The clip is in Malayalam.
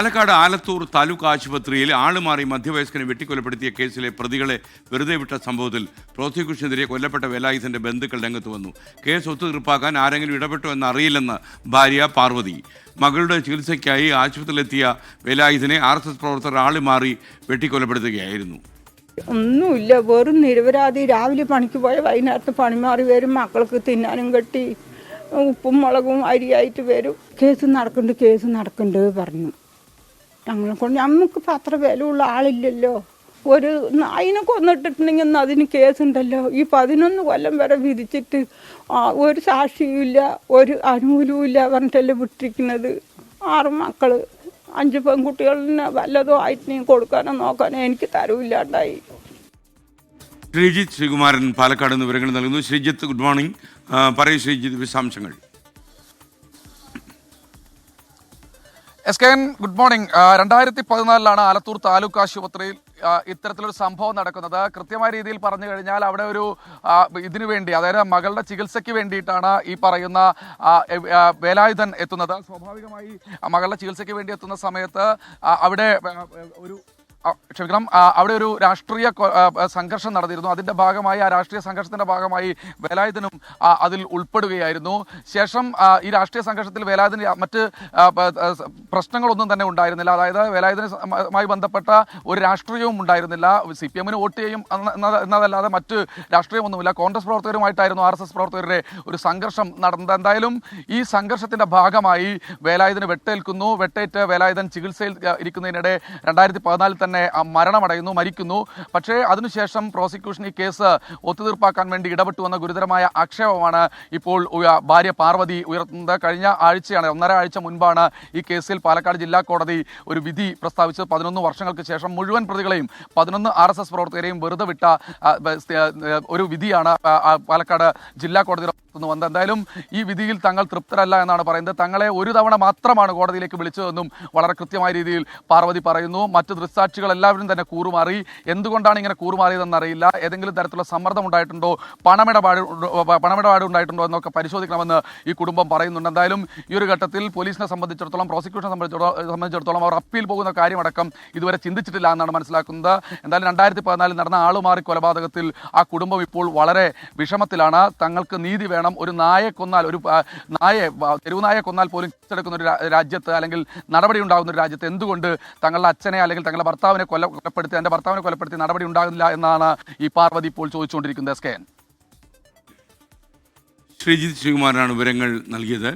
പാലക്കാട് ആലത്തൂർ താലൂക്ക് ആശുപത്രിയിൽ ആളുമാറി മധ്യവയസ്കനെ വെട്ടിക്കൊലപ്പെടുത്തിയ കേസിലെ പ്രതികളെ വെറുതെ വിട്ട സംഭവത്തിൽ പ്രോസിക്യൂഷനെതിരെ കൊല്ലപ്പെട്ട വേലായുധന്റെ ബന്ധുക്കൾ രംഗത്ത് വന്നു. കേസ് ഒത്തുതീർപ്പാക്കാൻ ആരെങ്കിലും ഇടപെട്ടോ എന്നറിയില്ലെന്ന് ഭാര്യ പാർവതി. മകളുടെ ചികിത്സയ്ക്കായി ആശുപത്രിയിലെത്തിയ വേലായുധനെ RSS പ്രവർത്തകർ ആളുമാറി വെട്ടിക്കൊലപ്പെടുത്തുകയായിരുന്നു. ഒന്നുമില്ല, വെറും നിരപരാധി. രാവിലെ പണിക്ക് പോയ വൈകുന്നേരത്ത് പണി മാറി വരും, മക്കൾക്ക് തിന്നാനും കെട്ടി ഉപ്പും മുളകും അരിയായിട്ട് വരും. കേസ് നടക്കുന്നുണ്ട് പറഞ്ഞു. ഞങ്ങളെ കൊണ്ട് നമുക്കിപ്പോൾ അത്ര വിലയുള്ള ആളില്ലല്ലോ. ഒരു നായിനെ കൊന്നിട്ടിട്ടുണ്ടെങ്കിൽ അതിന് കേസുണ്ടല്ലോ. ഈ 11 കൊല്ലം വരെ വിധിച്ചിട്ട് ഒരു സാക്ഷിയുമില്ല, ഒരു അനുകൂലവും ഇല്ല പറഞ്ഞിട്ടല്ലേ വിട്ടിരിക്കുന്നത്. 6 മക്കൾ, 5 പെൺകുട്ടികളിനെ വല്ലതോ ആയിട്ട് കൊടുക്കാനോ നോക്കാനോ എനിക്ക് തരവില്ലാണ്ടായി. ശ്രീജിത്ത് ശ്രീകുമാരൻ പാലക്കാട് നിന്ന് വിവരങ്ങൾ നൽകുന്നു. Sreejith, good morning. പറയൂ ശ്രീജിത്ത്, വിശദാംശങ്ങൾ. SKN, good morning. 2014 Alathur taluk ആശുപത്രിയിൽ ഇത്തരത്തിലൊരു സംഭവം നടക്കുന്നത്. കൃത്യമായ രീതിയിൽ പറഞ്ഞു കഴിഞ്ഞാൽ അവിടെ ഒരു ഇതിനു വേണ്ടി, അതായത് മകളുടെ ചികിത്സയ്ക്ക് വേണ്ടിയിട്ടാണ് ഈ പറയുന്ന വേലായുധൻ എത്തുന്നത്. സ്വാഭാവികമായി മകളുടെ ചികിത്സയ്ക്ക് വേണ്ടി എത്തുന്ന സമയത്ത് അവിടെ അവിടെ ഒരു രാഷ്ട്രീയ സംഘർഷം നടന്നിരുന്നു. അതിൻ്റെ ഭാഗമായി, ആ രാഷ്ട്രീയ സംഘർഷത്തിൻ്റെ ഭാഗമായി വേലായുധനും അതിൽ ഉൾപ്പെടുകയായിരുന്നു. ശേഷം ഈ രാഷ്ട്രീയ സംഘർഷത്തിൽ വേലായുധന് മറ്റ് പ്രശ്നങ്ങളൊന്നും തന്നെ ഉണ്ടായിരുന്നില്ല. അതായത് വേലായുധനുമായി ബന്ധപ്പെട്ട ഒരു രാഷ്ട്രീയവും ഉണ്ടായിരുന്നില്ല. CPM വോട്ട് ചെയ്യും എന്നതല്ലാതെ മറ്റ് രാഷ്ട്രീയമൊന്നുമില്ല. കോൺഗ്രസ് പ്രവർത്തകരുമായിട്ടായിരുന്നു RSS പ്രവർത്തകരുടെ ഒരു സംഘർഷം നടന്നത്. എന്തായാലും ഈ സംഘർഷത്തിൻ്റെ ഭാഗമായി വേലായുധന് വെട്ടേൽക്കുന്നു. വെട്ടേറ്റ് വേലായുധൻ ചികിത്സയിൽ ഇരിക്കുന്നതിനിടെ 2014 തന്നെ മരിക്കുന്നു. പക്ഷേ അതിനുശേഷം പ്രോസിക്യൂഷൻ ഈ കേസ് ഒത്തുതീർപ്പാക്കാൻ വേണ്ടി ഇടപെട്ടുവെന്ന ഗുരുതരമായ ആക്ഷേപമാണ് ഇപ്പോൾ ഭാര്യ പാർവതി ഉയർത്തുന്നത്. കഴിഞ്ഞ ആഴ്ചയാണ്, 1.5 ആഴ്ച മുൻപാണ് ഈ കേസിൽ പാലക്കാട് ജില്ലാ കോടതി ഒരു വിധി പ്രസ്താവിച്ചത്. 11 വർഷങ്ങൾക്ക് ശേഷം മുഴുവൻ പ്രതികളെയും 11 RSS പ്രവർത്തകരെയും വെറുതെ വിട്ട ഒരു വിധിയാണ് പാലക്കാട് ജില്ലാ കോടതി വന്നത്. എന്തായാലും ഈ വിധിയിൽ തങ്ങൾ തൃപ്തരല്ല എന്നാണ് പറയുന്നത്. തങ്ങളെ ഒരു തവണ മാത്രമാണ് കോടതിയിലേക്ക് വിളിച്ചതെന്നും വളരെ കൃത്യമായ രീതിയിൽ പാർവതി പറയുന്നു. മറ്റ് ദൃക്സാക്ഷികൾ എല്ലാവരും തന്നെ കൂറുമാറി. എന്തുകൊണ്ടാണ് ഇങ്ങനെ കൂറുമാറിയതെന്നറിയില്ല. ഏതെങ്കിലും തരത്തിലുള്ള സമ്മർദ്ദം ഉണ്ടായിട്ടുണ്ടോ, പണമിടപാട് ഉണ്ടായിട്ടുണ്ടോ എന്നൊക്കെ പരിശോധിക്കണമെന്ന് ഈ കുടുംബം പറയുന്നുണ്ട്. എന്തായാലും ഈ ഒരു ഘട്ടത്തിൽ പോലീസിനെ സംബന്ധിച്ചിടത്തോളം, പ്രോസിക്യൂഷനെ സംബന്ധിച്ചിടത്തോളം അവർ അപ്പീൽ പോകുന്ന കാര്യമടക്കം ഇതുവരെ ചിന്തിച്ചിട്ടില്ല എന്നാണ് മനസ്സിലാക്കുന്നത്. എന്തായാലും 2014 നടന്ന ആളുമാറി കൊലപാതകത്തിൽ ആ കുടുംബം ഇപ്പോൾ വളരെ വിഷമത്തിലാണ്. തങ്ങൾക്ക് നീതി വേണം. ഒരു നായെ കൊന്നാൽ, ഒരു തെരുവുനായെ കൊന്നാൽ പോലും കേസെടുക്കുന്ന ഒരു രാജ്യത്ത്, അല്ലെങ്കിൽ നടപടി ഉണ്ടാകുന്ന ഒരു രാജ്യത്ത് എന്തുകൊണ്ട് തങ്ങളുടെ അച്ഛനെ അല്ലെങ്കിൽ തങ്ങളുടെ ഭർത്താവിനെ കൊലപ്പെടുത്തി നടപടി ഉണ്ടാകുന്നില്ല എന്നാണ് ഈ പാർവതി ഇപ്പോൾ ചോദിച്ചുകൊണ്ടിരിക്കുന്നത്. ശ്രീജിത്ത് ശ്രീകുമാരനാണ് വിവരങ്ങൾ നൽകിയത്.